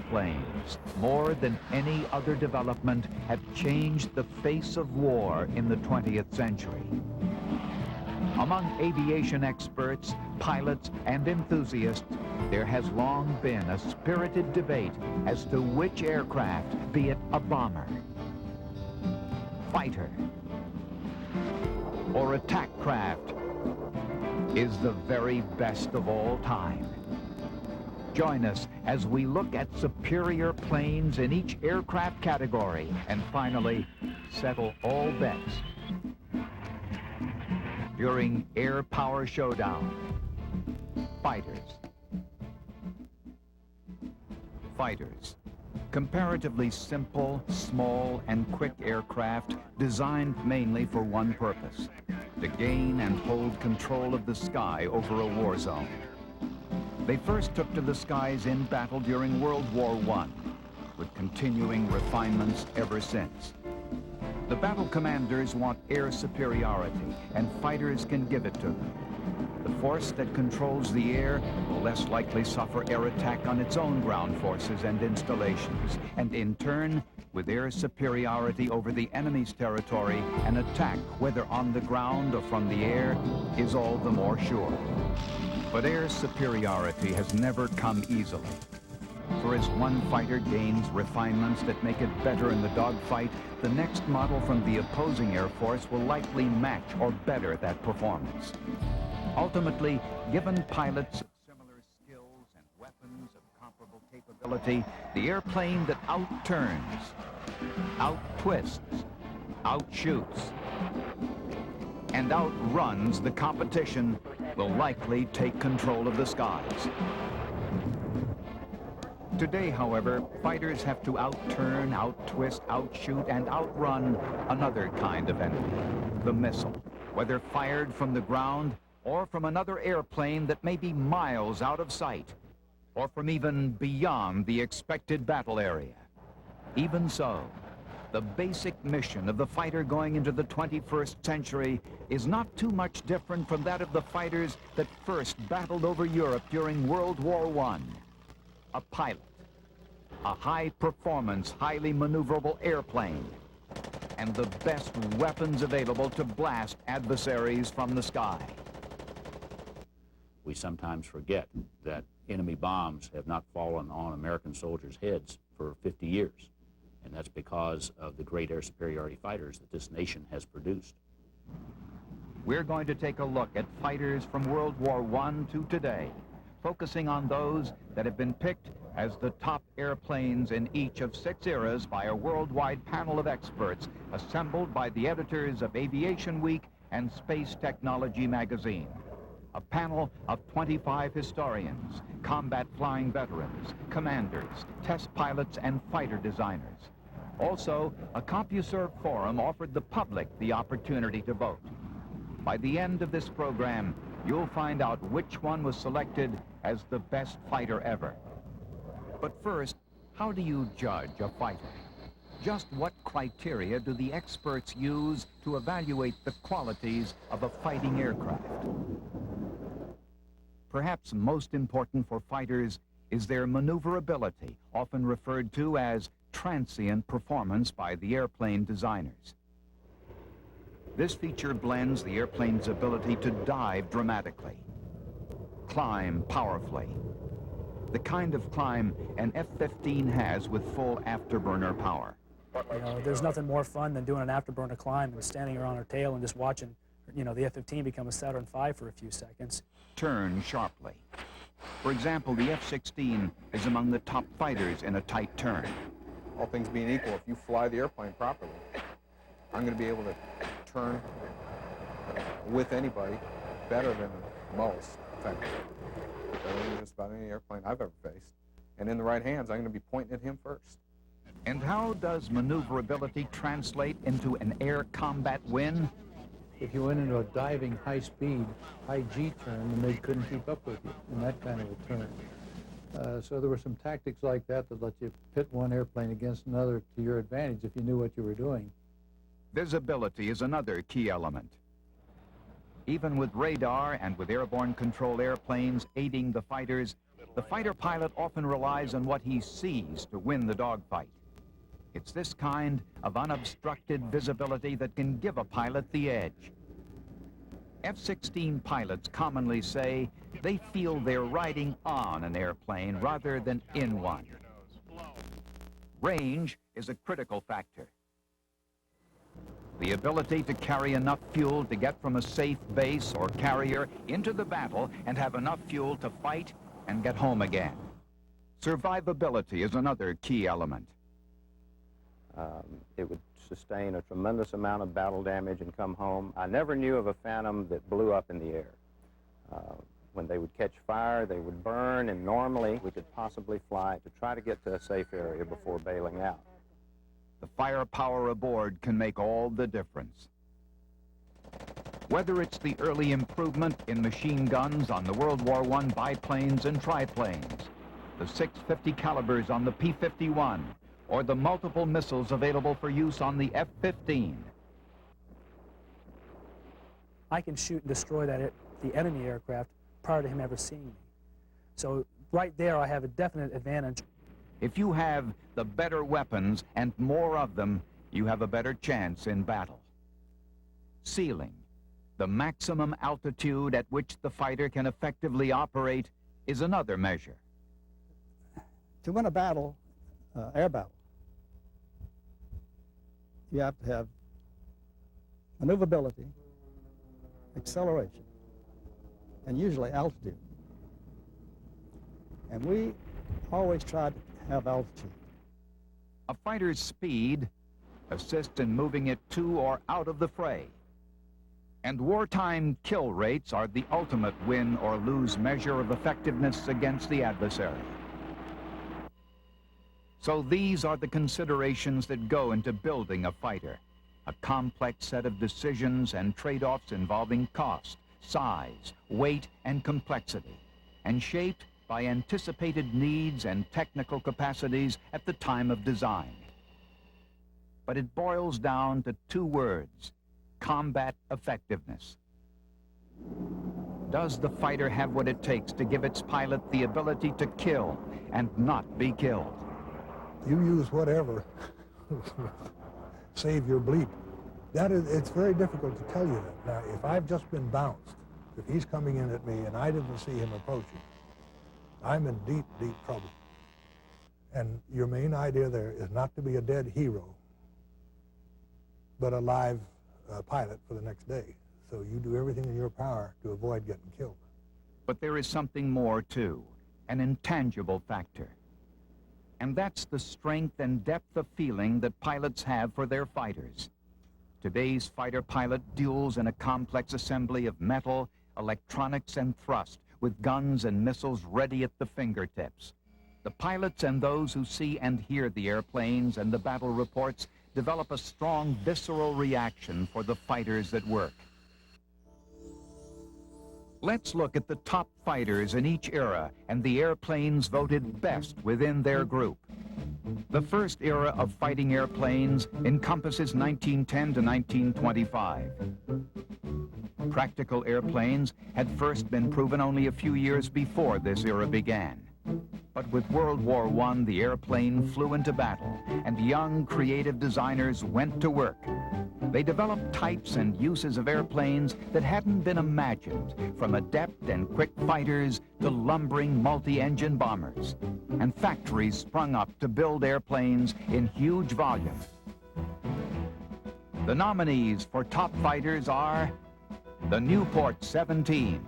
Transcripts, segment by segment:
airplanes, more than any other development, have changed the face of war in the 20th century. Among aviation experts, pilots, and enthusiasts, there has long been a spirited debate as to which aircraft, be it a bomber, fighter, or attack craft, is the very best of all time. Join us as we look at superior planes in each aircraft category and finally settle all bets during Air Power Showdown. Fighters. Fighters. Comparatively simple, small, and quick aircraft designed mainly for one purpose: to gain and hold control of the sky over a war zone. They first took to the skies in battle during World War I, with continuing refinements ever since. The battle commanders want air superiority, and fighters can give it to them. The force that controls the air will less likely suffer air attack on its own ground forces and installations, and in turn, with air superiority over the enemy's territory, an attack, whether on the ground or from the air, is all the more sure. But air superiority has never come easily. For as one fighter gains refinements that make it better in the dogfight, the next model from the opposing Air Force will likely match or better that performance. Ultimately, given pilots of similar skills and weapons of comparable capability, the airplane that outturns, outtwists, outshoots, and outruns the competition will likely take control of the skies. Today, however, fighters have to outturn, outtwist, outshoot, and outrun another kind of enemy, the missile, whether fired from the ground or from another airplane that may be miles out of sight, or from even beyond the expected battle area. Even so, the basic mission of the fighter going into the 21st century is not too much different from that of the fighters that first battled over Europe during World War I. A pilot, a high-performance, highly maneuverable airplane, and the best weapons available to blast adversaries from the sky. We sometimes forget that enemy bombs have not fallen on American soldiers' heads for 50 years. And that's because of the great air superiority fighters that this nation has produced. We're going to take a look at fighters from World War I to today, focusing on those that have been picked as the top airplanes in each of 6 eras by a worldwide panel of experts assembled by the editors of Aviation Week and Space Technology magazine. A panel of 25 historians, combat flying veterans, commanders, test pilots, and fighter designers. Also, a CompuServe forum offered the public the opportunity to vote. By the end of this program, you'll find out which one was selected as the best fighter ever. But first, how do you judge a fighter? Just what criteria do the experts use to evaluate the qualities of a fighting aircraft? Perhaps most important for fighters is their maneuverability, often referred to as transient performance by the airplane designers. This feature blends the airplane's ability to dive dramatically, climb powerfully, the kind of climb an F-15 has with full afterburner power. You know, there's nothing more fun than doing an afterburner climb and standing around our tail and just watching, you know, the F-15 become a Saturn V for a few seconds. Turn sharply. For example, the F-16 is among the top fighters in a tight turn. All things being equal, if you fly the airplane properly, I'm going to be able to turn with anybody better than most, in fact, better than just about any airplane I've ever faced. And in the right hands, I'm going to be pointing at him first. And how does maneuverability translate into an air combat win? If you went into a diving, high-speed, high-G turn, and they couldn't keep up with you in that kind of a turn. So there were some tactics like that that let you pit one airplane against another to your advantage if you knew what you were doing. Visibility is another key element. Even with radar and with airborne control airplanes aiding the fighters, the fighter pilot often relies on what he sees to win the dogfight. It's this kind of unobstructed visibility that can give a pilot the edge. F-16 pilots commonly say they feel they're riding on an airplane rather than in one. Range is a critical factor. The ability to carry enough fuel to get from a safe base or carrier into the battle and have enough fuel to fight and get home again. Survivability is another key element. It would sustain a tremendous amount of battle damage and come home. I never knew of a Phantom that blew up in the air. When they would catch fire, they would burn, and normally we could possibly fly to try to get to a safe area before bailing out. The firepower aboard can make all the difference. Whether it's the early improvement in machine guns on the World War I biplanes and triplanes, the 650 calibers on the P-51, or the multiple missiles available for use on the F-15. I can shoot and destroy the enemy aircraft prior to him ever seeing me. So right there, I have a definite advantage. If you have the better weapons and more of them, you have a better chance in battle. Ceiling, the maximum altitude at which the fighter can effectively operate, is another measure. To win a battle, air battle, you have to have maneuverability, acceleration, and usually altitude. And we always try to have altitude. A fighter's speed assists in moving it to or out of the fray. And wartime kill rates are the ultimate win or lose measure of effectiveness against the adversary. So these are the considerations that go into building a fighter. A complex set of decisions and trade-offs involving cost, size, weight, and complexity, and shaped by anticipated needs and technical capacities at the time of design. But it boils down to two words: combat effectiveness. Does the fighter have what it takes to give its pilot the ability to kill and not be killed? You use whatever, save your bleep. It's very difficult to tell you that. Now, if I've just been bounced, if he's coming in at me and I didn't see him approaching, I'm in deep, deep trouble. And your main idea there is not to be a dead hero, but a live pilot for the next day. So you do everything in your power to avoid getting killed. But there is something more, too, an intangible factor. And that's the strength and depth of feeling that pilots have for their fighters. Today's fighter pilot duels in a complex assembly of metal, electronics, and thrust, with guns and missiles ready at the fingertips. The pilots and those who see and hear the airplanes and the battle reports develop a strong visceral reaction for the fighters that work. Let's look at the top fighters in each era and the airplanes voted best within their group. The first era of fighting airplanes encompasses 1910 to 1925. Practical airplanes had first been proven only a few years before this era began. But with World War I, the airplane flew into battle, and young, creative designers went to work. They developed types and uses of airplanes that hadn't been imagined, from adept and quick fighters to lumbering multi-engine bombers. And factories sprung up to build airplanes in huge volume. The nominees for top fighters are the Nieuport 17,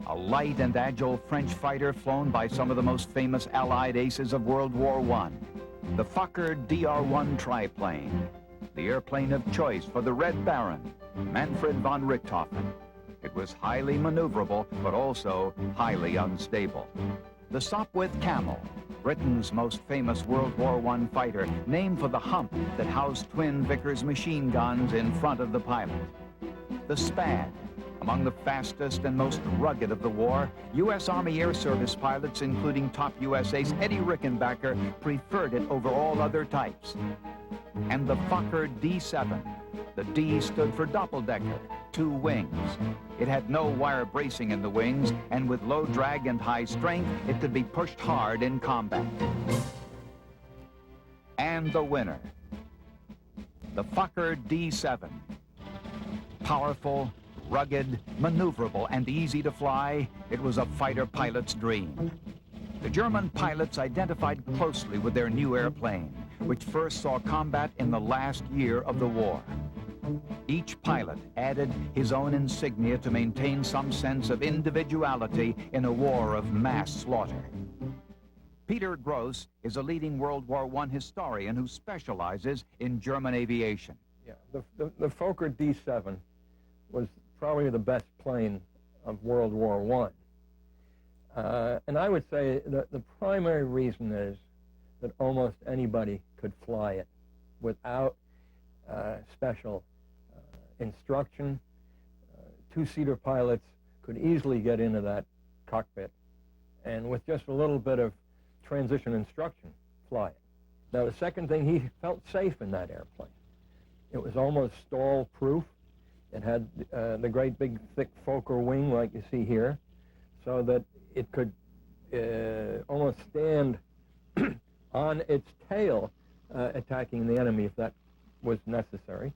a light and agile French fighter flown by some of the most famous Allied aces of World War I, the Fokker DR-1 triplane, the airplane of choice for the Red Baron, Manfred von Richthofen. It was highly maneuverable, but also highly unstable. The Sopwith Camel, Britain's most famous World War I fighter, named for the hump that housed twin Vickers machine guns in front of the pilot. The Spad, among the fastest and most rugged of the war, U.S. Army Air Service pilots, including top U.S. ace Eddie Rickenbacker, preferred it over all other types. And the Fokker D-7. The D stood for doppeldecker, 2 wings. It had no wire bracing in the wings, and with low drag and high strength, it could be pushed hard in combat. And the winner, the Fokker D7. Powerful, rugged, maneuverable, and easy to fly, it was a fighter pilot's dream. The German pilots identified closely with their new airplane, which first saw combat in the last year of the war. Each pilot added his own insignia to maintain some sense of individuality in a war of mass slaughter. Peter Gross is a leading World War I historian who specializes in German aviation. Yeah, the Fokker D7 was probably the best plane of World War I. And I would say that the primary reason is that almost anybody could fly it without special instruction. Two-seater pilots could easily get into that cockpit and with just a little bit of transition instruction, fly it. Now, the second thing, he felt safe in that airplane. It was almost stall-proof. It had the great big thick Fokker wing like you see here, so that it could almost stand on its tail attacking the enemy if that was necessary.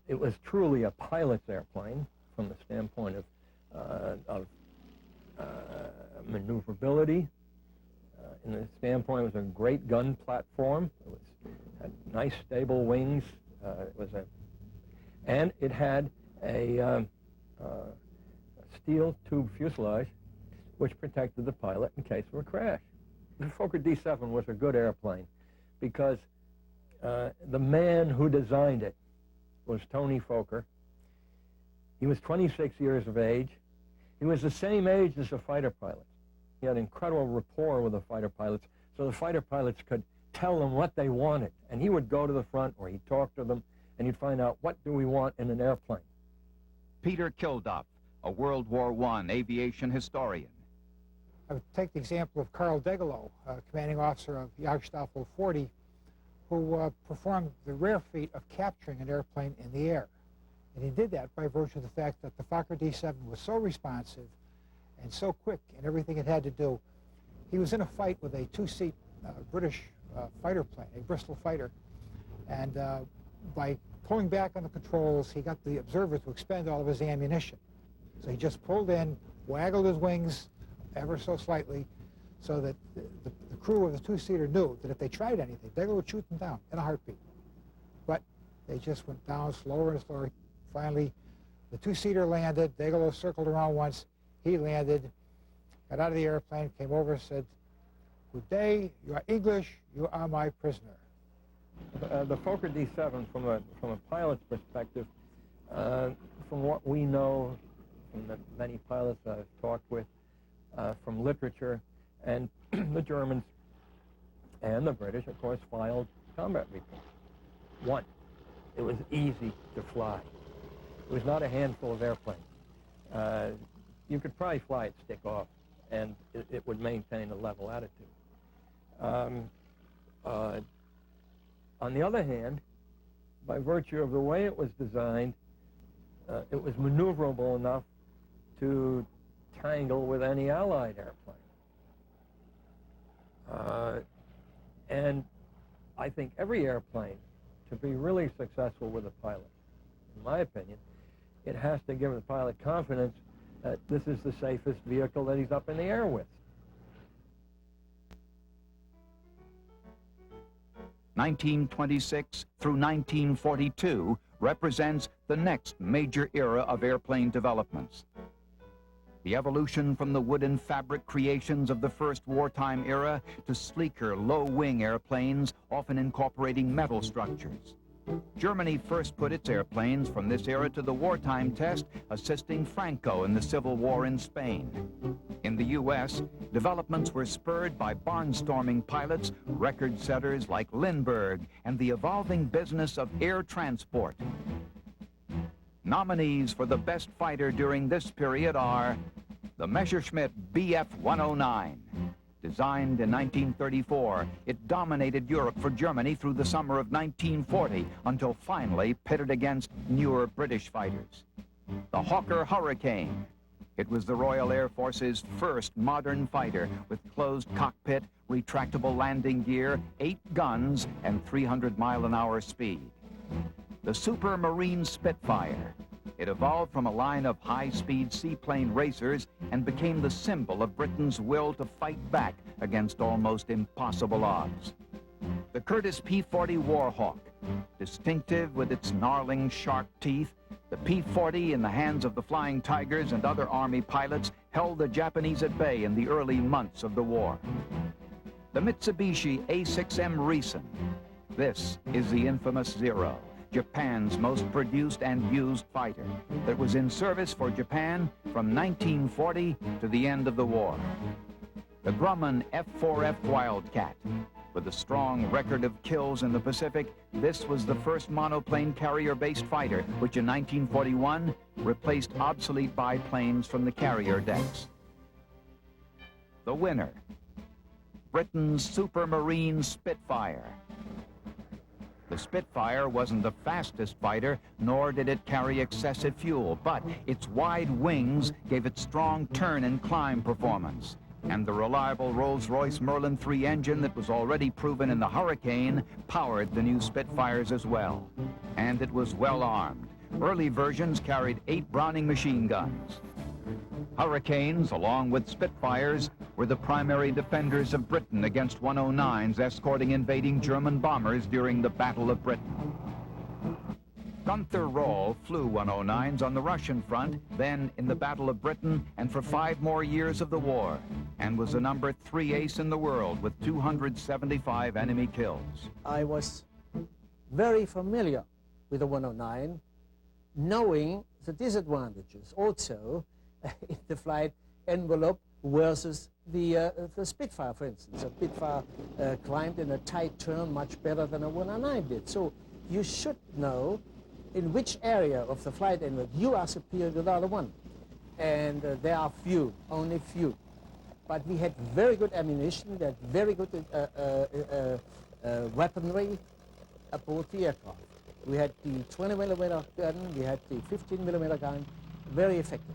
It was truly a pilot's airplane from the standpoint of maneuverability. In the standpoint, it was a great gun platform. It had nice stable wings. And it had a steel tube fuselage which protected the pilot in case of a crash. The Fokker D7 was a good airplane because the man who designed it was Tony Fokker. He was 26 years of age. He was the same age as the fighter pilots. He had incredible rapport with the fighter pilots, so the fighter pilots could tell them what they wanted. And he would go to the front, or he'd talk to them, and you'd find out, what do we want in an airplane? Peter Kilduff, a World War I aviation historian. I would take the example of Carl Degelow, commanding officer of Jagdstaffel 40, who performed the rare feat of capturing an airplane in the air. And he did that by virtue of the fact that the Fokker D7 was so responsive and so quick in everything it had to do. He was in a fight with a two-seat British fighter plane, a Bristol fighter, and by pulling back on the controls, he got the observer to expend all of his ammunition. So he just pulled in, waggled his wings ever so slightly, so that the crew of the two-seater knew that if they tried anything, Degelow would shoot them down in a heartbeat. But they just went down slower and slower. Finally, the two-seater landed. Degelow circled around once. He landed, got out of the airplane, came over and said, "Good day, you are English, you are my prisoner." The Fokker D7, from a pilot's perspective, from what we know, from the many pilots I've talked with, from literature, and the Germans and the British, of course, filed combat reports. One, it was easy to fly. It was not a handful of airplanes. You could probably fly it stick off, and it would maintain a level attitude. On the other hand, by virtue of the way it was designed, it was maneuverable enough to tangle with any Allied airplane. And I think every airplane, to be really successful with a pilot, in my opinion, it has to give the pilot confidence that this is the safest vehicle that he's up in the air with. 1926 through 1942 represents the next major era of airplane developments. The evolution from the wood and fabric creations of the first wartime era to sleeker, low-wing airplanes, often incorporating metal structures. Germany first put its airplanes from this era to the wartime test, assisting Franco in the Civil War in Spain. In the U.S., developments were spurred by barnstorming pilots, record setters like Lindbergh, and the evolving business of air transport. Nominees for the best fighter during this period are the Messerschmitt Bf 109, Designed in 1934, it dominated Europe for Germany through the summer of 1940 until finally pitted against newer British fighters. The Hawker Hurricane. It was the Royal Air Force's first modern fighter with closed cockpit, retractable landing gear, 8 guns, and 300-mile-an-hour speed. The Supermarine Spitfire. It evolved from a line of high-speed seaplane racers and became the symbol of Britain's will to fight back against almost impossible odds. The Curtiss P-40 Warhawk. Distinctive with its gnarling sharp teeth, the P-40 in the hands of the Flying Tigers and other Army pilots held the Japanese at bay in the early months of the war. The Mitsubishi A6M Rieson. This is the infamous Zero, Japan's most produced and used fighter that was in service for Japan from 1940 to the end of the war. The Grumman F-4F Wildcat. With a strong record of kills in the Pacific, this was the first monoplane carrier-based fighter, which in 1941 replaced obsolete biplanes from the carrier decks. The winner, Britain's Supermarine Spitfire. The Spitfire wasn't the fastest fighter, nor did it carry excessive fuel, but its wide wings gave it strong turn and climb performance. And the reliable Rolls-Royce Merlin 3 engine that was already proven in the Hurricane powered the new Spitfires as well. And it was well armed. Early versions carried 8 Browning machine guns. Hurricanes, along with Spitfires, were the primary defenders of Britain against 109s escorting invading German bombers during the Battle of Britain. Gunther Roll flew 109s on the Russian front, then in the Battle of Britain, and for 5 more years of the war, and was the number 3 ace in the world with 275 enemy kills. I was very familiar with the 109, knowing the disadvantages also in the flight envelope versus the Spitfire, for instance. A Spitfire climbed in a tight turn much better than a 109 did. So you should know in which area of the flight envelope you are superior to the other one. And there are few, only few. But we had very good ammunition, we had very good weaponry aboard the aircraft. We had the 20mm gun, we had the 15mm gun, very effective.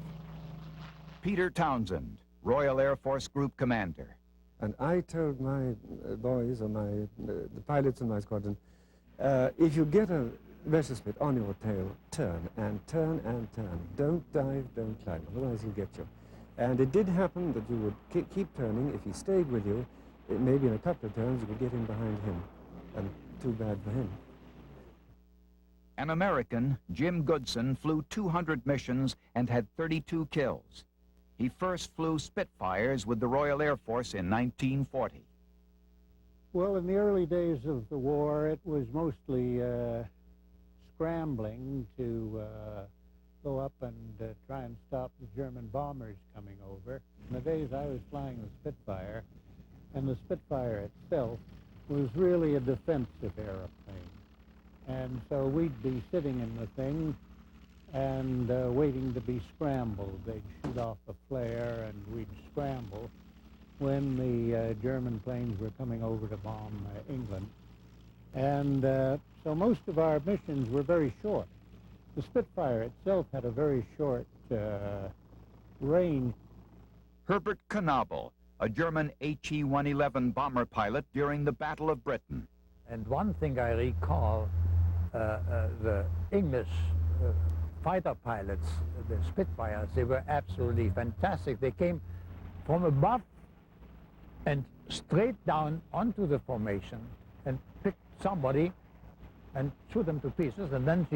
Peter Townsend, Royal Air Force Group Commander. And I told my boys, or the pilots in my squadron, if you get a Messerschmitt on your tail, turn and turn and turn. Don't dive, don't climb, otherwise he'll get you. And it did happen that you would keep turning. If he stayed with you, maybe in a couple of turns you could get in behind him. And too bad for him. An American, Jim Goodson, flew 200 missions and had 32 kills. He first flew Spitfires with the Royal Air Force in 1940. Well, in the early days of the war, it was mostly scrambling to go up and try and stop the German bombers coming over. In the days I was flying the Spitfire, and the Spitfire itself was really a defensive airplane. And so we'd be sitting in the thing and waiting to be scrambled. They'd shoot off a flare and we'd scramble when the German planes were coming over to bomb England. And so most of our missions were very short. The Spitfire itself had a very short range. Herbert Knobel, a German HE-111 bomber pilot during the Battle of Britain. And one thing I recall, the English fighter pilots, the Spitfires, they were absolutely fantastic. They came from above and straight down onto the formation and picked somebody and shoot them to pieces, and then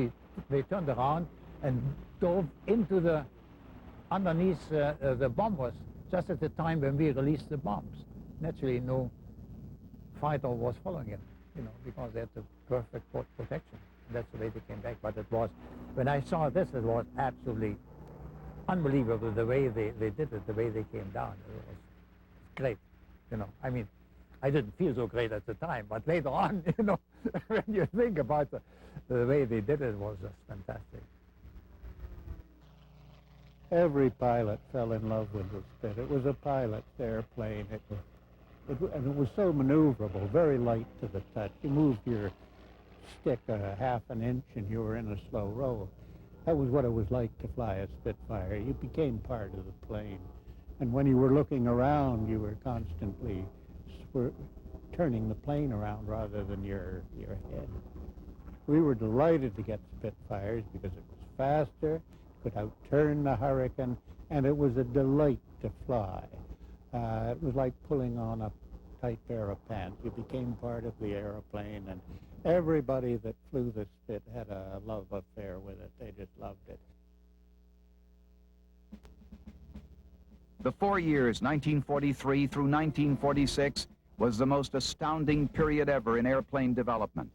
they turned around and dove into the underneath the bombers just at the time when we released the bombs. Naturally, no fighter was following it, because they had the perfect protection. That's the way they came back. But it was, when I saw this, it was absolutely unbelievable the way they did it, the way they came down. It was great, I mean, I didn't feel so great at the time, but later on, when you think about the way they did it, was just fantastic. Every pilot fell in love with the Spit. It was a pilot's airplane. And it was so maneuverable, very light to the touch. You moved your stick a half an inch and you were in a slow roll. That was what it was like to fly a Spitfire. You became part of the plane. And when you were looking around, you were constantly turning the plane around rather than your head. We were delighted to get Spitfires because it was faster, could outturn the Hurricane, and it was a delight to fly. It was like pulling on a tight pair of pants. You became part of the airplane, and everybody that flew the Spit had a love affair with it. They just loved it. The 4 years, 1943 through 1946, was the most astounding period ever in airplane development.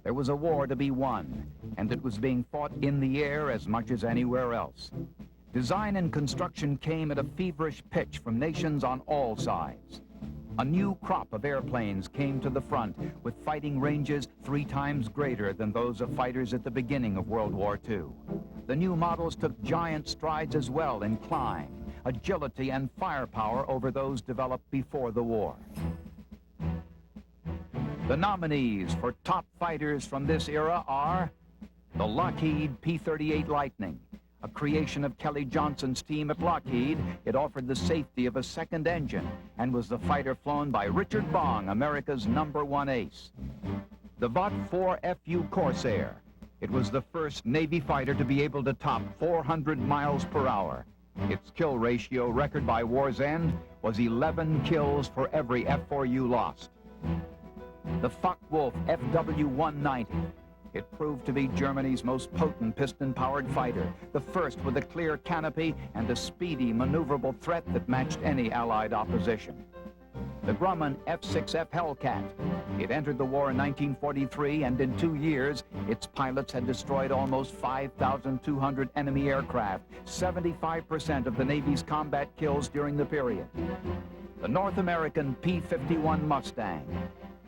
There was a war to be won, and it was being fought in the air as much as anywhere else. Design and construction came at a feverish pitch from nations on all sides. A new crop of airplanes came to the front with fighting ranges 3 times greater than those of fighters at the beginning of World War II. The new models took giant strides as well in climb, agility, and firepower over those developed before the war. The nominees for top fighters from this era are the Lockheed P-38 Lightning. A creation of Kelly Johnson's team at Lockheed, it offered the safety of a second engine and was the fighter flown by Richard Bong, America's #1 ace. The Vought 4 FU Corsair. It was the first Navy fighter to be able to top 400 miles per hour. Its kill ratio record by war's end was 11 kills for every F-4U lost. The Focke-Wulf FW-190. It proved to be Germany's most potent piston-powered fighter, the first with a clear canopy and a speedy, maneuverable threat that matched any Allied opposition. The Grumman F-6F Hellcat. It entered the war in 1943, and in 2 years, its pilots had destroyed almost 5,200 enemy aircraft, 75% of the Navy's combat kills during the period. The North American P-51 Mustang.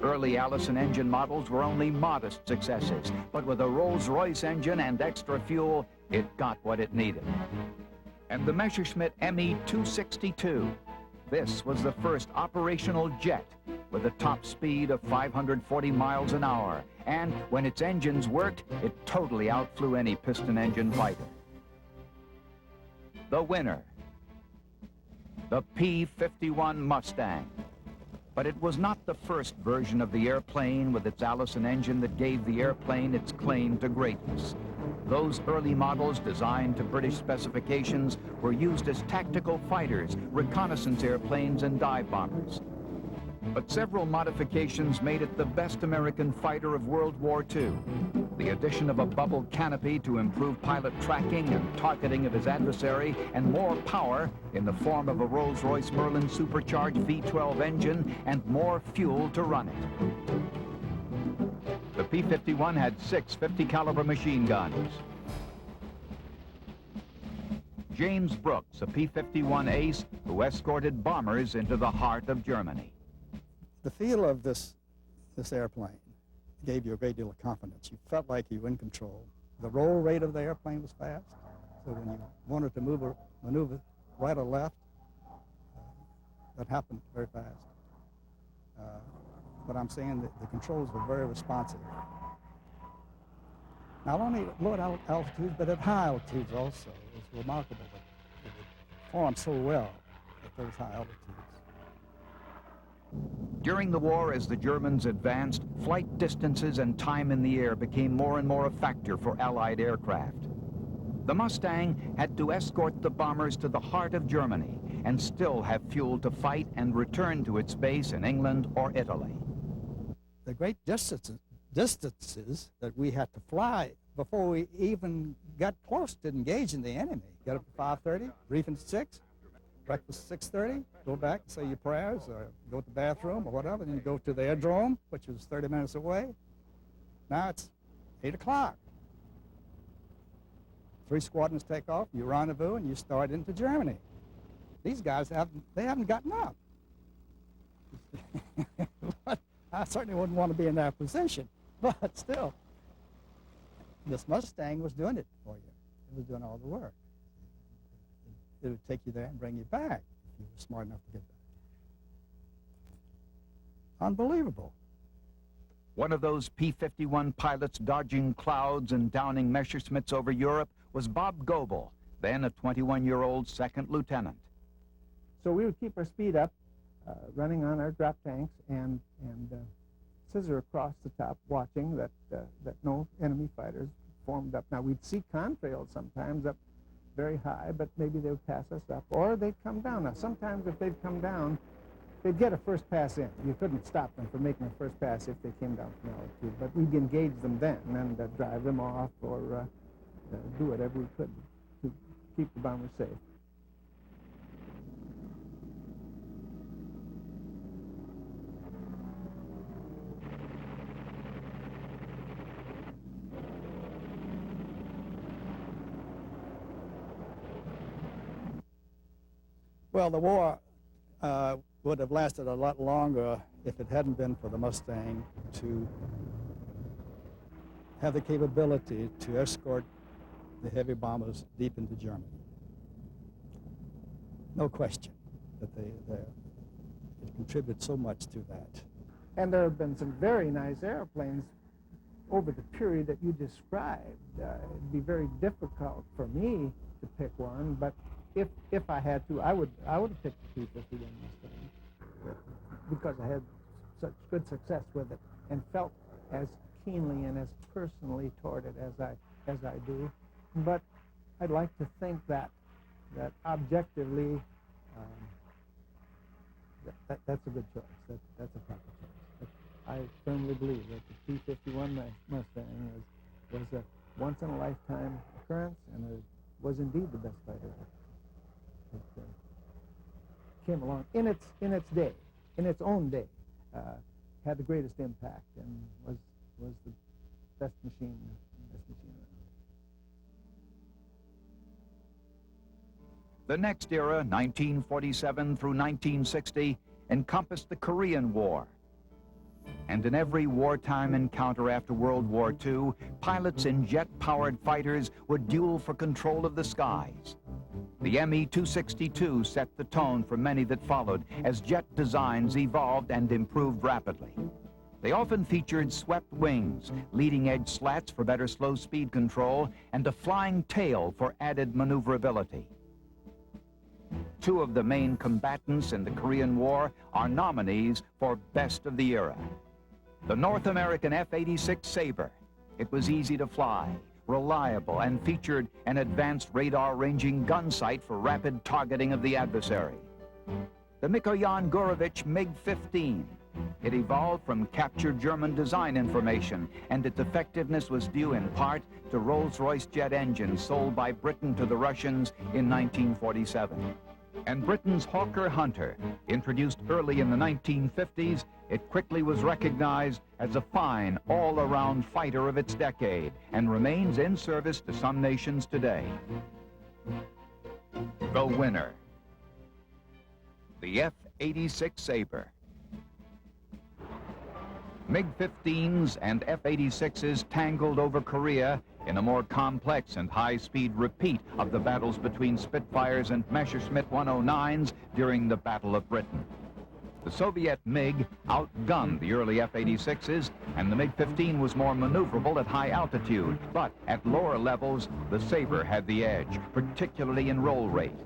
Early Allison engine models were only modest successes, but with a Rolls-Royce engine and extra fuel, it got what it needed. And the Messerschmitt Me-262. This was the first operational jet with a top speed of 540 miles an hour, and when its engines worked, it totally outflew any piston engine fighter. The winner, the P-51 Mustang. But it was not the first version of the airplane with its Allison engine that gave the airplane its claim to greatness. Those early models, designed to British specifications, were used as tactical fighters, reconnaissance airplanes, and dive bombers. But several modifications made it the best American fighter of World War II. The addition of a bubble canopy to improve pilot tracking and targeting of his adversary, and more power in the form of a Rolls-Royce Merlin supercharged V12 engine and more fuel to run it. The P-51 had 6 50-caliber machine guns. James Brooks, a P-51 ace who escorted bombers into the heart of Germany. The feel of this airplane gave you a great deal of confidence. You felt like you were in control. The roll rate of the airplane was fast, so when you wanted to maneuver right or left, that happened very fast. But I'm saying that the controls were very responsive. Not only at low altitudes, but at high altitudes also. It was remarkable that it would perform so well at those high altitudes. During the war, as the Germans advanced, flight distances and time in the air became more and more a factor for Allied aircraft. The Mustang had to escort the bombers to the heart of Germany and still have fuel to fight and return to its base in England or Italy. The great distances that we had to fly before we even got close to engaging the enemy. Get up at 5:30, briefing at 6, breakfast at 6:30, go back and say your prayers, or go to the bathroom or whatever, then you go to the aerodrome, which was 30 minutes away. Now it's 8 o'clock. 3 squadrons take off, you rendezvous, and you start into Germany. These guys haven't gotten up. I certainly wouldn't want to be in that position, but still, this Mustang was doing it for you. It was doing all the work. It would take you there and bring you back if you were smart enough to get back. Unbelievable. One of those P-51 pilots dodging clouds and downing Messerschmitts over Europe was Bob Goebel, then a 21-year-old second lieutenant. So we would keep our speed up, running on our drop tanks, and scissor across the top, watching that no enemy fighters formed up. Now, we'd see contrails sometimes up very high, but maybe they would pass us up, or they'd come down. Now, sometimes if they'd come down, they'd get a first pass in. You couldn't stop them from making a first pass if they came down from altitude, but we'd engage them then and drive them off or do whatever we could to keep the bombers safe. Well, the war would have lasted a lot longer if it hadn't been for the Mustang to have the capability to escort the heavy bombers deep into Germany. No question that it contributed so much to that. And there have been some very nice airplanes over the period that you described. It'd be very difficult for me to pick one, but if I had to, I would have picked the P-51 Mustang because I had such good success with it and felt as keenly and as personally toward it as I do. But I'd like to think that objectively that's a good choice. That's a proper choice. But I firmly believe that the P-51 Mustang was a once-in-a-lifetime occurrence, and it was indeed the best fighter that came along in its day, in its own day, had the greatest impact and was the best machine around. The next era, 1947 through 1960, encompassed the Korean War. And in every wartime encounter after World War II, pilots in jet-powered fighters would duel for control of the skies. The Me-262 set the tone for many that followed as jet designs evolved and improved rapidly. They often featured swept wings, leading-edge slats for better slow-speed control, and a flying tail for added maneuverability. Two of the main combatants in the Korean War are nominees for Best of the Era. The North American F-86 Sabre. It was easy to fly, reliable, and featured an advanced radar-ranging gun sight for rapid targeting of the adversary. The Mikoyan Gurevich MiG-15. It evolved from captured German design information, and its effectiveness was due in part to Rolls-Royce jet engines sold by Britain to the Russians in 1947. And Britain's Hawker Hunter, introduced early in the 1950s, it quickly was recognized as a fine, all-around fighter of its decade and remains in service to some nations today. The winner, the F-86 Sabre. MiG-15s and F-86s tangled over Korea in a more complex and high-speed repeat of the battles between Spitfires and Messerschmitt 109s during the Battle of Britain. The Soviet MiG outgunned the early F-86s, and the MiG-15 was more maneuverable at high altitude, but at lower levels, the Sabre had the edge, particularly in roll rate.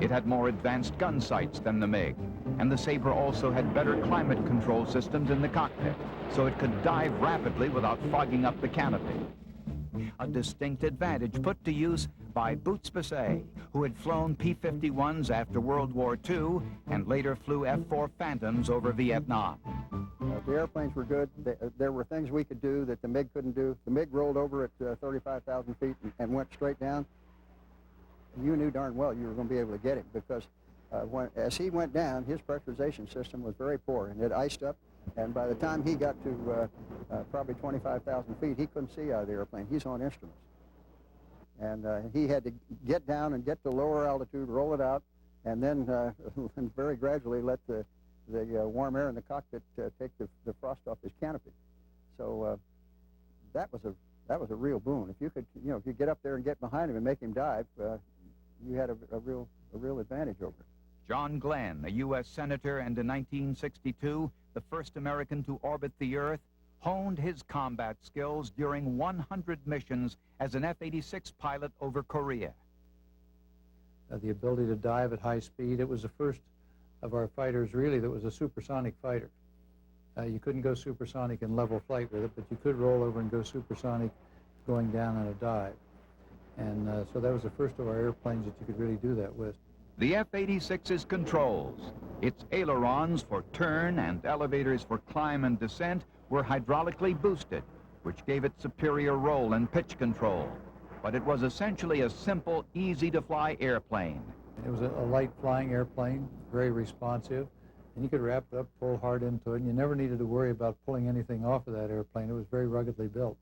It had more advanced gun sights than the MiG, and the Sabre also had better climate control systems in the cockpit, so it could dive rapidly without fogging up the canopy. A distinct advantage put to use by Boots Bisset, who had flown P-51s after World War II and later flew F-4 Phantoms over Vietnam. The airplanes were good. There were things we could do that the MiG couldn't do. The MiG rolled over at 35,000 feet and went straight down. You knew darn well you were going to be able to get him because as he went down, his pressurization system was very poor, and it iced up. And by the time he got to probably 25,000 feet, he couldn't see out of the airplane. He's on instruments. And he had to get down and get to lower altitude, roll it out, and then very gradually let the warm air in the cockpit take the frost off his canopy. So that was a real boon. If you could, if you get up there and get behind him and make him dive, you had a real advantage over him. John Glenn, a U.S. Senator and in 1962 the first American to orbit the Earth, honed his combat skills during 100 missions as an F-86 pilot over Korea. The ability to dive at high speed. It was the first of our fighters, really, that was a supersonic fighter. You couldn't go supersonic in level flight with it, but you could roll over and go supersonic going down on a dive. And so that was the first of our airplanes that you could really do that with. The F-86's controls, its ailerons for turn and elevators for climb and descent, were hydraulically boosted, which gave it superior roll and pitch control. But it was essentially a simple, easy-to-fly airplane. It was a light flying airplane, very responsive, and you could wrap it up, pull hard into it, and you never needed to worry about pulling anything off of that airplane. It was very ruggedly built.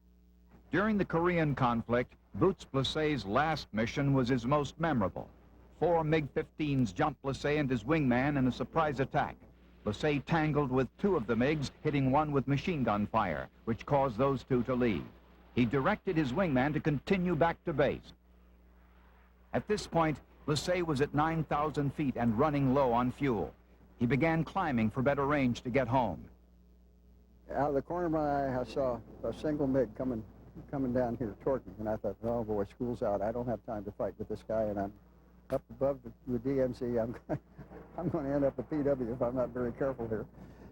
During the Korean conflict, Boots Blesse's last mission was his most memorable. 4 MiG-15s jumped Blesse and his wingman in a surprise attack. Blesse tangled with 2 of the MiGs, hitting one with machine gun fire, which caused those 2 to leave. He directed his wingman to continue back to base. At this point, Blesse was at 9,000 feet and running low on fuel. He began climbing for better range to get home. Out of the corner of my eye, I saw a single MiG coming down here toward me, and I thought, oh boy, school's out. I don't have time to fight with this guy, and I'm up above the DMZ. I'm going to end up a PW if I'm not very careful here.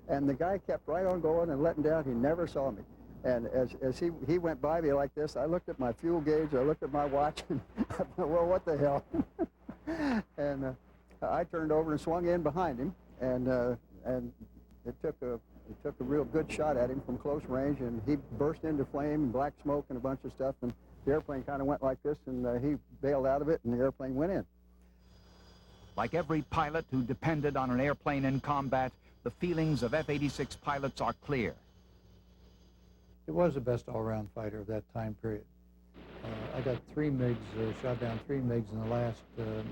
And the guy kept right on going and letting down. He never saw me. And as he went by me like this, I looked at my fuel gauge, I looked at my watch, and I thought, well, what the hell? And I turned over and swung in behind him, and it took a real good shot at him from close range, and he burst into flame and black smoke and a bunch of stuff, and the airplane kind of went like this, and he bailed out of it, and the airplane went in. Like every pilot who depended on an airplane in combat, the feelings of F-86 pilots are clear. It was the best all-round fighter of that time period. I got 3 MiGs, shot down 3 MiGs in the last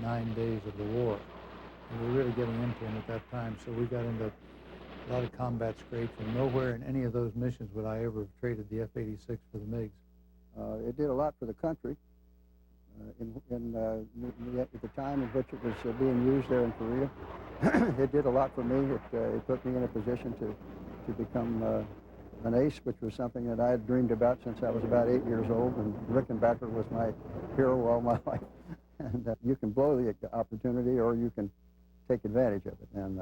9 days of the war. And we were really getting into them at that time, so we got into a lot of combat scrapes, and nowhere in any of those missions would I ever have traded the F-86 for the MiGs. It did a lot for the country. At the time in which it was being used there in Korea, it did a lot for me. It put me in a position to become an ace, which was something that I had dreamed about since I was about 8 years old, and Rickenbacker was my hero all my life. And you can blow the opportunity, or you can take advantage of it. And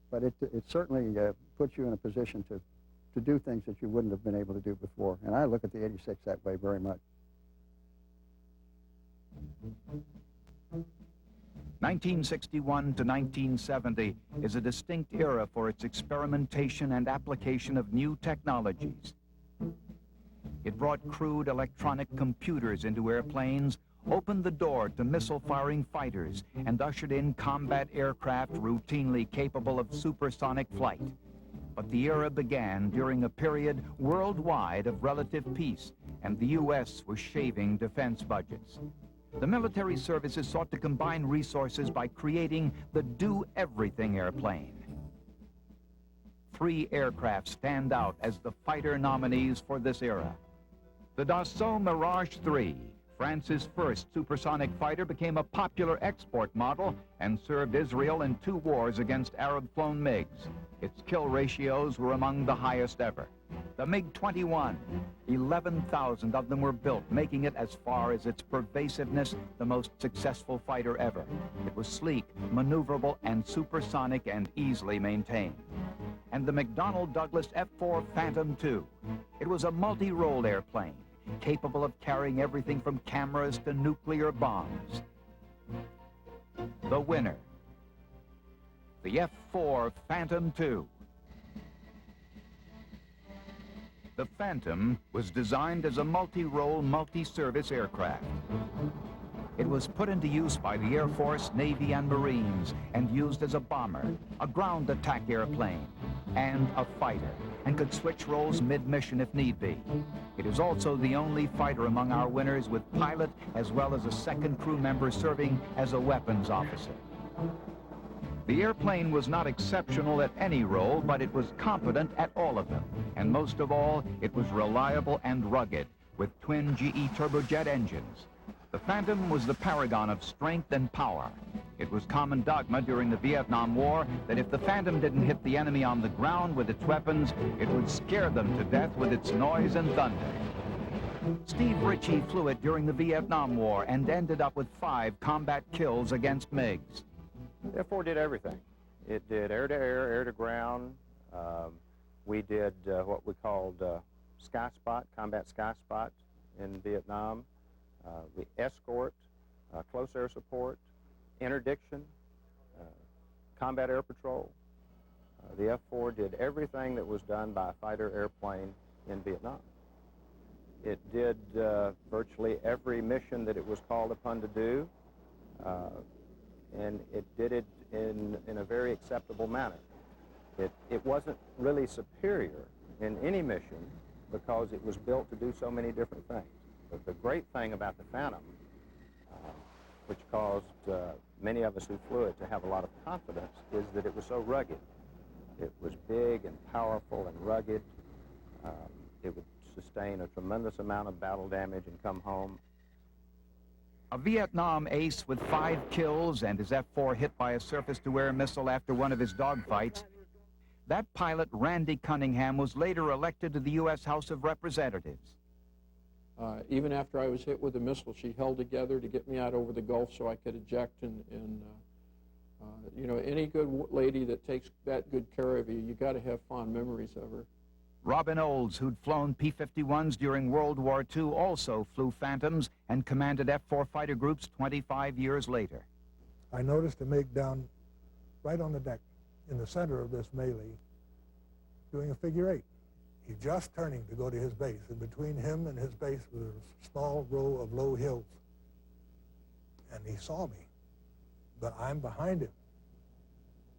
but it certainly puts you in a position to do things that you wouldn't have been able to do before. And I look at the 86 that way very much. 1961 to 1970 is a distinct era for its experimentation and application of new technologies. It brought crude electronic computers into airplanes, opened the door to missile-firing fighters, and ushered in combat aircraft routinely capable of supersonic flight. But the era began during a period worldwide of relative peace, and the U.S. was shaving defense budgets. The military services sought to combine resources by creating the do-everything airplane. 3 aircraft stand out as the fighter nominees for this era. The Dassault Mirage 3, France's first supersonic fighter, became a popular export model and served Israel in 2 wars against Arab-flown MiGs. Its kill ratios were among the highest ever. The MiG-21, 11,000 of them were built, making it, as far as its pervasiveness, the most successful fighter ever. It was sleek, maneuverable, and supersonic, and easily maintained. And the McDonnell Douglas F-4 Phantom II. It was a multi-role airplane, capable of carrying everything from cameras to nuclear bombs. The winner, the F-4 Phantom II. The Phantom was designed as a multi-role, multi-service aircraft. It was put into use by the Air Force, Navy, and Marines, and used as a bomber, a ground attack airplane, and a fighter, and could switch roles mid-mission if need be. It is also the only fighter among our winners with pilot as well as a second crew member serving as a weapons officer. The airplane was not exceptional at any role, but it was competent at all of them. And most of all, it was reliable and rugged, with twin GE turbojet engines. The Phantom was the paragon of strength and power. It was common dogma during the Vietnam War that if the Phantom didn't hit the enemy on the ground with its weapons, it would scare them to death with its noise and thunder. Steve Ritchie flew it during the Vietnam War and ended up with 5 combat kills against MiGs. The F-4 did everything. It did air-to-air, air-to-ground. We did what we called sky spot, combat sky spot in Vietnam. We escort, close air support, interdiction, combat air patrol. The F-4 did everything that was done by a fighter airplane in Vietnam. It did virtually every mission that it was called upon to do, and it did it in a very acceptable manner. It wasn't really superior in any mission because it was built to do so many different things. But the great thing about the Phantom, which caused many of us who flew it to have a lot of confidence, is that it was so rugged. It was big and powerful and rugged. It would sustain a tremendous amount of battle damage and come home. A Vietnam ace with 5 kills and his F-4 hit by a surface-to-air missile after one of his dogfights, that pilot, Randy Cunningham, was later elected to the U.S. House of Representatives. Even after I was hit with a missile, she held together to get me out over the Gulf so I could eject, and you know, any good lady that takes that good care of you, you got to have fond memories of her. Robin Olds, who'd flown P-51s during World War II, also flew Phantoms and commanded F-4 fighter groups 25 years later. I noticed a MiG down right on the deck in the center of this melee doing a figure 8. He's just turning to go to his base, and between him and his base was a small row of low hills. And he saw me, but I'm behind him.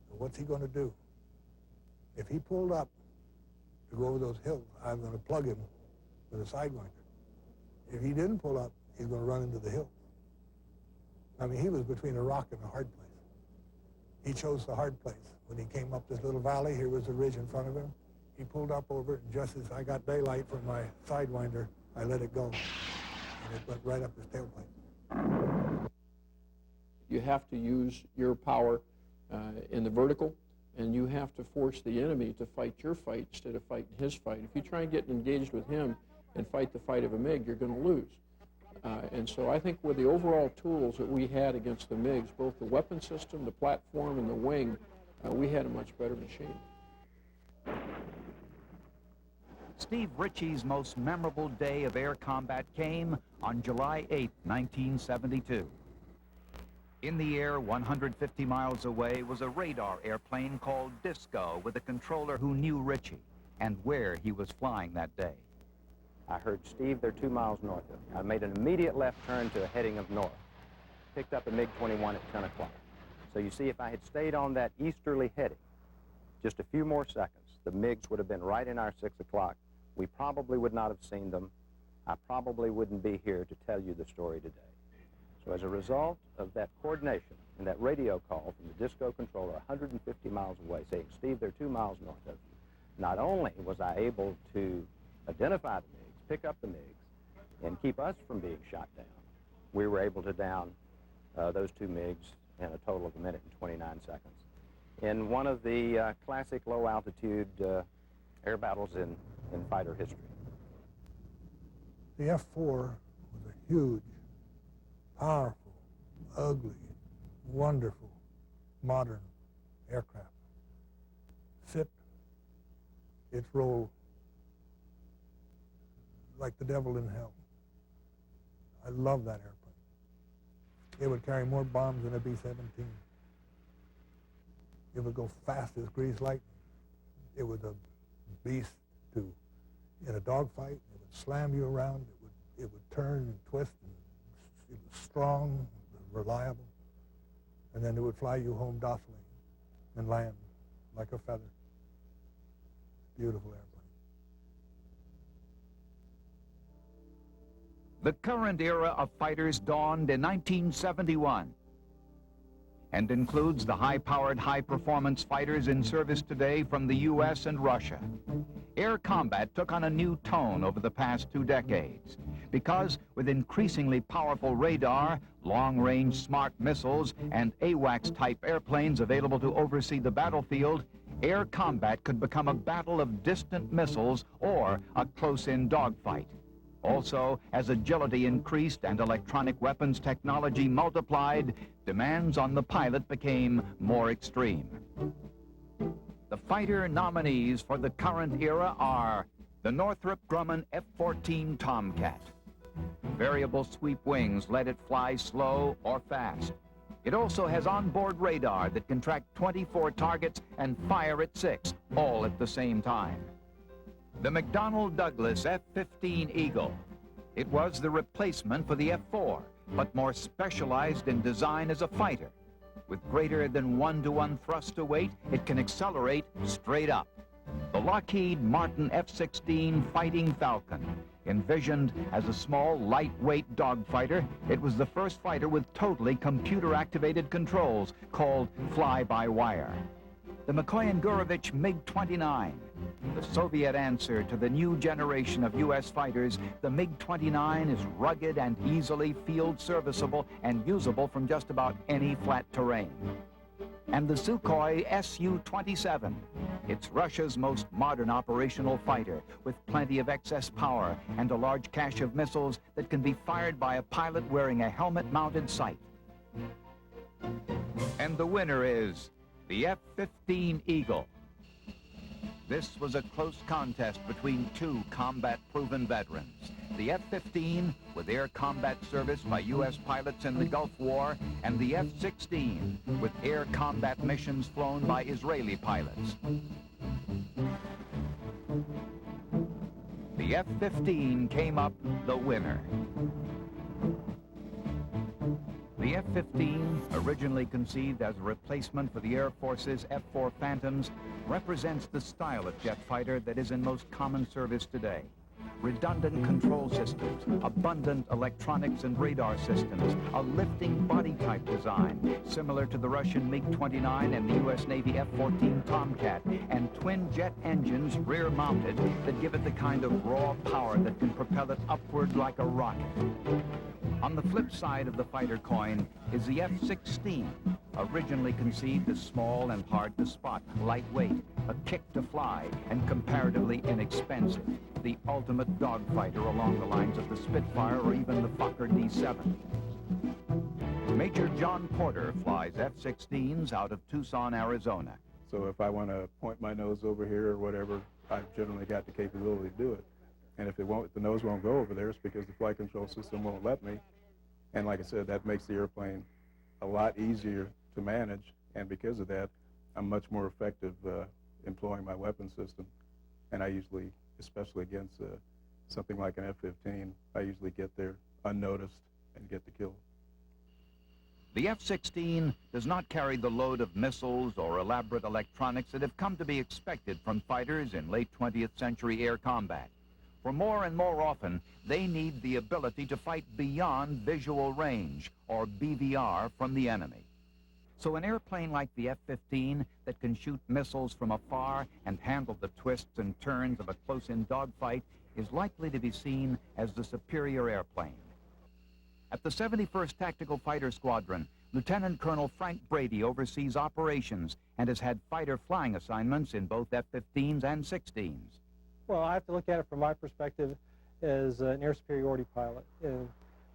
So what's he going to do? If he pulled up to go over those hills, I'm going to plug him with a Sidewinder. If he didn't pull up, he's going to run into the hills. I mean, he was between a rock and a hard place. He chose the hard place. When he came up this little valley, here was a ridge in front of him. He pulled up over it, and just as I got daylight from my Sidewinder, I let it go. And it went right up his tailplane. You have to use your power in the vertical, and you have to force the enemy to fight your fight instead of fighting his fight. If you try and get engaged with him and fight the fight of a MiG, you're going to lose. And so I think with the overall tools that we had against the MiGs, both the weapon system, the platform, and the wing, we had a much better machine. Steve Ritchie's most memorable day of air combat came on July 8, 1972. In the air 150 miles away was a radar airplane called Disco with a controller who knew Ritchie and where he was flying that day. I heard, Steve, they're 2 miles north of me. I made an immediate left turn to a heading of north. Picked up a MiG-21 at 10 o'clock. So you see, if I had stayed on that easterly heading just a few more seconds, the MiGs would have been right in our 6 o'clock. We probably would not have seen them. I probably wouldn't be here to tell you the story today. So as a result of that coordination and that radio call from the Disco controller 150 miles away saying, Steve, they're 2 miles north of you, not only was I able to identify the MiGs, pick up the MiGs, and keep us from being shot down, we were able to down those 2 MiGs in a total of 1 minute and 29 seconds in one of the classic low-altitude air battles in fighter history. The F-4 was a huge, powerful, ugly, wonderful, modern aircraft. Fit its role like the devil in hell. I love that airplane. It would carry more bombs than a B-17. It would go fast as greased lightning. It was a beast to, in a dogfight. It would slam you around. It would turn and twist. And it was strong, reliable, and then it would fly you home docilely and land like a feather. Beautiful airplane. The current era of fighters dawned in 1971. and includes the high-powered, high-performance fighters in service today from the U.S. and Russia. Air combat took on a new tone over the past 2 decades because with increasingly powerful radar, long-range smart missiles, and AWACS-type airplanes available to oversee the battlefield, air combat could become a battle of distant missiles or a close-in dogfight. Also, as agility increased and electronic weapons technology multiplied, demands on the pilot became more extreme. The fighter nominees for the current era are the Northrop Grumman F-14 Tomcat. Variable sweep wings let it fly slow or fast. It also has onboard radar that can track 24 targets and fire at 6, all at the same time. The McDonnell Douglas F-15 Eagle. It was the replacement for the F-4, but more specialized in design as a fighter. With greater than 1-to-1 thrust to weight, it can accelerate straight up. The Lockheed Martin F-16 Fighting Falcon. Envisioned as a small, lightweight dogfighter, it was the first fighter with totally computer-activated controls called fly-by-wire. The Mikoyan-Gurevich MiG-29. The Soviet answer to the new generation of U.S. fighters, the MiG-29 is rugged and easily field serviceable and usable from just about any flat terrain. And the Sukhoi Su-27. It's Russia's most modern operational fighter with plenty of excess power and a large cache of missiles that can be fired by a pilot wearing a helmet-mounted sight. And the winner is the F-15 Eagle. This was a close contest between 2 combat-proven veterans. The F-15, with air combat service by U.S. pilots in the Gulf War, and the F-16, with air combat missions flown by Israeli pilots. The F-15 came up the winner. The F-15, originally conceived as a replacement for the Air Force's F-4 Phantoms, represents the style of jet fighter that is in most common service today. Redundant control systems, abundant electronics and radar systems, a lifting body type design, similar to the Russian MiG-29 and the U.S. Navy F-14 Tomcat, and twin jet engines rear-mounted that give it the kind of raw power that can propel it upward like a rocket. On the flip side of the fighter coin is the F-16, originally conceived as small and hard to spot, lightweight, a kick to fly, and comparatively inexpensive. The ultimate dogfighter along the lines of the Spitfire or even the Fokker D-7. Major John Porter flies F-16s out of Tucson, Arizona. So if I want to point my nose over here or whatever, I've generally got the capability to do it. And if the nose won't go over there, it's because the flight control system won't let me. And like I said, that makes the airplane a lot easier to manage. And because of that, I'm much more effective employing my weapon system. And I usually, especially against something like an F-15, I usually get there unnoticed and get the kill. The F-16 does not carry the load of missiles or elaborate electronics that have come to be expected from fighters in late 20th century air combat. For more and more often, they need the ability to fight beyond visual range, or BVR, from the enemy. So an airplane like the F-15 that can shoot missiles from afar and handle the twists and turns of a close-in dogfight is likely to be seen as the superior airplane. At the 71st Tactical Fighter Squadron, Lieutenant Colonel Frank Brady oversees operations and has had fighter flying assignments in both F-15s and 16s. Well, I have to look at it from my perspective as an air superiority pilot.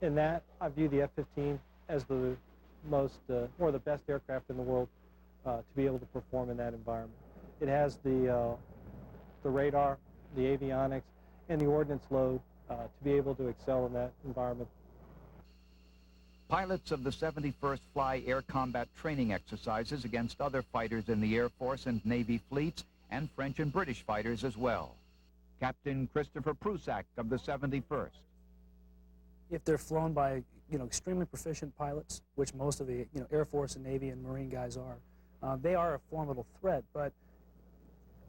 In that, I view the F-15 as the most, one of the best aircraft in the world to be able to perform in that environment. It has the radar, the avionics, and the ordnance load to be able to excel in that environment. Pilots of the 71st fly air combat training exercises against other fighters in the Air Force and Navy fleets, and French and British fighters as well. Captain Christopher Prusak of the 71st. If they're flown by, extremely proficient pilots, which most of the, Air Force and Navy and Marine guys are, they are a formidable threat, but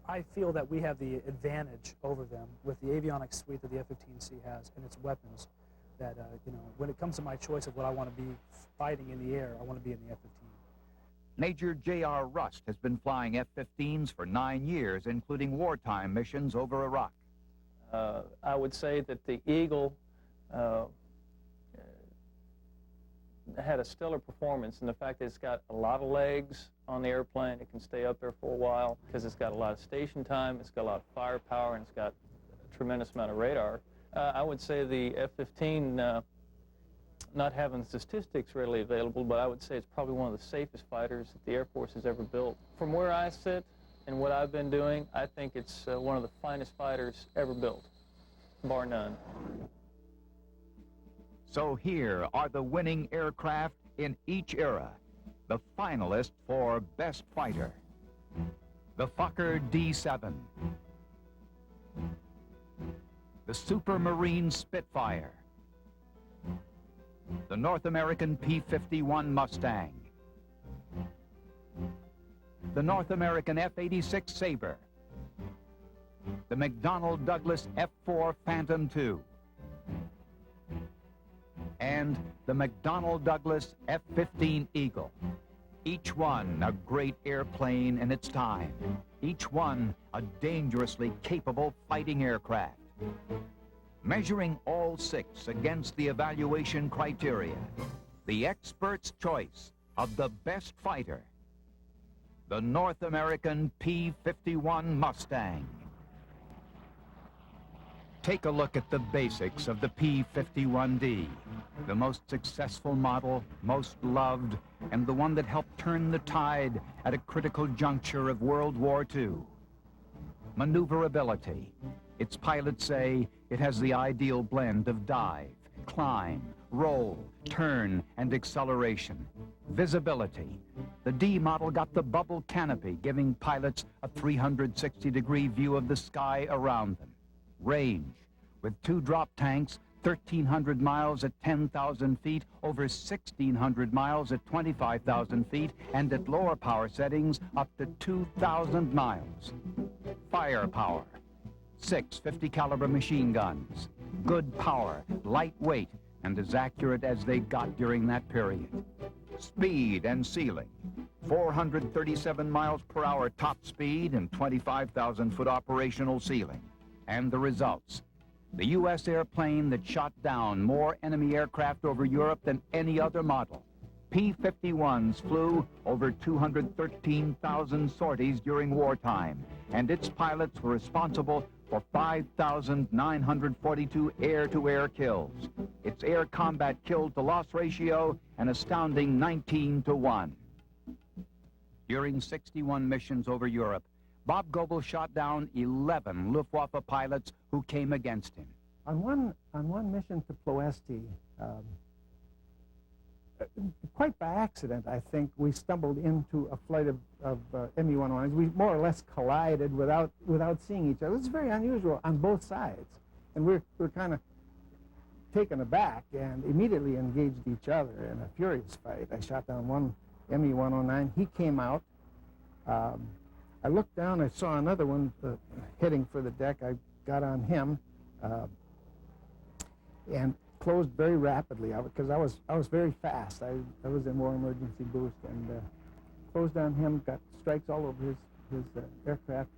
I feel that we have the advantage over them with the avionics suite that the F-15C has and its weapons that, when it comes to my choice of what I want to be fighting in the air, I want to be in the F-15. Major J.R. Rust has been flying F-15s for 9 years, including wartime missions over Iraq. I would say that the Eagle had a stellar performance in the fact that it's got a lot of legs on the airplane. It can stay up there for a while because it's got a lot of station time, it's got a lot of firepower, and it's got a tremendous amount of radar. I would say the F-15, not having statistics readily available, but I would say it's probably one of the safest fighters that the Air Force has ever built. From where I sit and what I've been doing, I think it's one of the finest fighters ever built, bar none. So here are the winning aircraft in each era, the finalists for Best Fighter. The Fokker D-7, the Supermarine Spitfire, the North American P-51 Mustang, the North American F-86 Sabre, the McDonnell Douglas F-4 Phantom II, and the McDonnell Douglas F-15 Eagle. Each one a great airplane in its time. Each one a dangerously capable fighting aircraft. Measuring all six against the evaluation criteria, the expert's choice of the best fighter, the North American P-51 Mustang. Take a look at the basics of the P-51D, the most successful model, most loved, and the one that helped turn the tide at a critical juncture of World War II. Maneuverability. Its pilots say it has the ideal blend of dive, climb, roll, turn, and acceleration. Visibility. The D model got the bubble canopy, giving pilots a 360-degree view of the sky around them. Range. With 2 drop tanks, 1,300 miles at 10,000 feet, over 1,600 miles at 25,000 feet, and at lower power settings, up to 2,000 miles. Firepower. 6 50-caliber machine guns. Good power, lightweight, and as accurate as they got during that period. Speed and ceiling. 437 miles per hour top speed and 25,000-foot operational ceiling. And the results. The U.S. airplane that shot down more enemy aircraft over Europe than any other model. P-51s flew over 213,000 sorties during wartime, and its pilots were responsible for 5,942 air-to-air kills. Its air combat kill-to-loss ratio an astounding 19-to-1. During 61 missions over Europe, Bob Goebel shot down 11 Luftwaffe pilots who came against him. On one mission to Ploesti, quite by accident, I think, we stumbled into a flight of ME-109s. We more or less collided without seeing each other. It was very unusual on both sides. And we're kind of taken aback and immediately engaged each other in a furious fight. I shot down one ME-109. He came out. I looked down, I saw another one heading for the deck. I got on him and closed very rapidly because I was very fast. I was in war emergency boost and closed on him, got strikes all over his aircraft.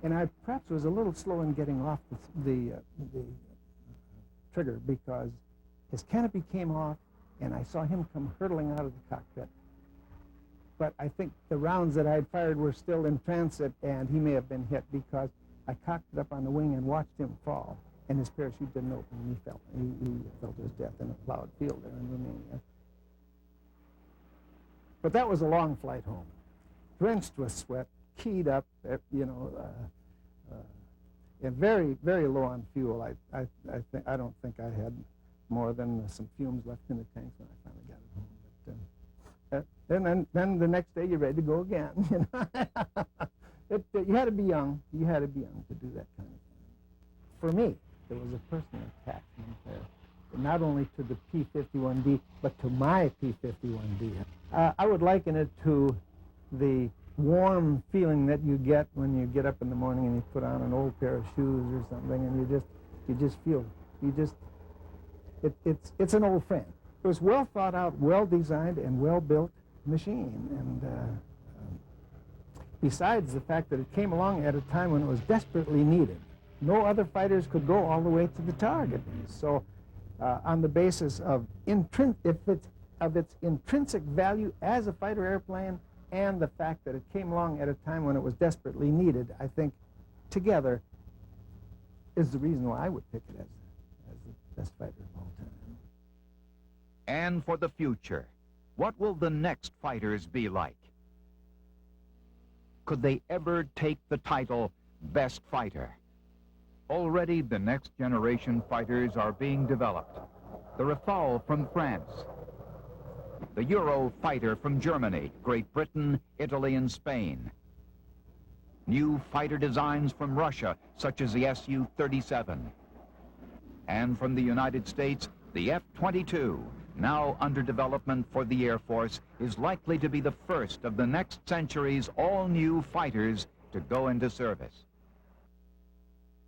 And I perhaps was a little slow in getting off the trigger because his canopy came off and I saw him come hurtling out of the cockpit. But I think the rounds that I had fired were still in transit, and he may have been hit because I cocked it up on the wing and watched him fall, and his parachute didn't open, and he fell. He fell to his death in a plowed field there in Romania. But that was a long flight home, drenched with sweat, keyed up, and very, very low on fuel. I don't think I had more than some fumes left in the tanks when I finally got it home. And then the next day you're ready to go again. You know, you had to be young. You had to be young to do that kind of thing. For me, there was a personal attachment there, not only to the P-51D, but to my P-51D. I would liken it to the warm feeling that you get when you get up in the morning and you put on an old pair of shoes or something, and you just feel, it's an old friend. It was well thought out, well designed, and well built. machine. And besides the fact that it came along at a time when it was desperately needed, no other fighters could go all the way to the target. So on the basis of its intrinsic value as a fighter airplane and the fact that it came along at a time when it was desperately needed, I think together is the reason why I would pick it as the best fighter of all time. And for the future, what will the next fighters be like? Could they ever take the title Best Fighter? Already the next generation fighters are being developed. The Rafale from France, the Eurofighter from Germany, Great Britain, Italy, and Spain. New fighter designs from Russia, such as the Su-37. And from the United States, the F-22, now under development for the Air Force, is likely to be the first of the next century's all-new fighters to go into service.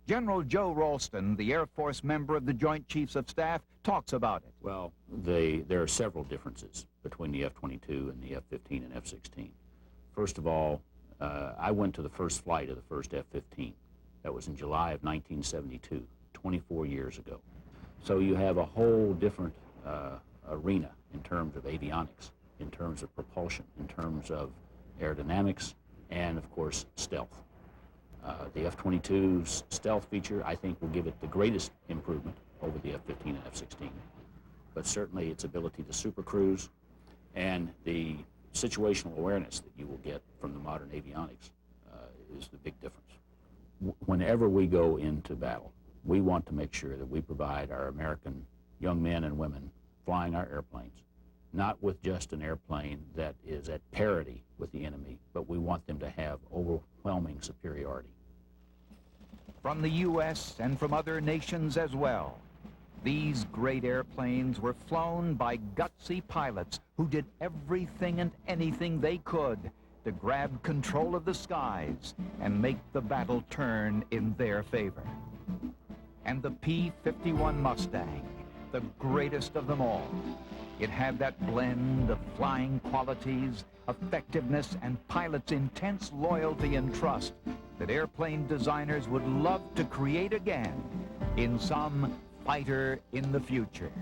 General Joe Ralston, the Air Force member of the Joint Chiefs of Staff, talks about it. Well, there are several differences between the F-22 and the F-15 and F-16. First of all, I went to the first flight of the first F-15. That was in July of 1972, 24 years ago. So you have a whole different arena in terms of avionics, in terms of propulsion, in terms of aerodynamics, and of course, stealth. The F-22's stealth feature, I think, will give it the greatest improvement over the F-15 and F-16. But certainly its ability to supercruise and the situational awareness that you will get from the modern avionics is the big difference. Whenever we go into battle, we want to make sure that we provide our American young men and women flying our airplanes, not with just an airplane that is at parity with the enemy, but we want them to have overwhelming superiority. From the U.S. and from other nations as well, these great airplanes were flown by gutsy pilots who did everything and anything they could to grab control of the skies and make the battle turn in their favor. And the P-51 Mustang, the greatest of them all. It had that blend of flying qualities, effectiveness, and pilots' intense loyalty and trust that airplane designers would love to create again in some fighter in the future.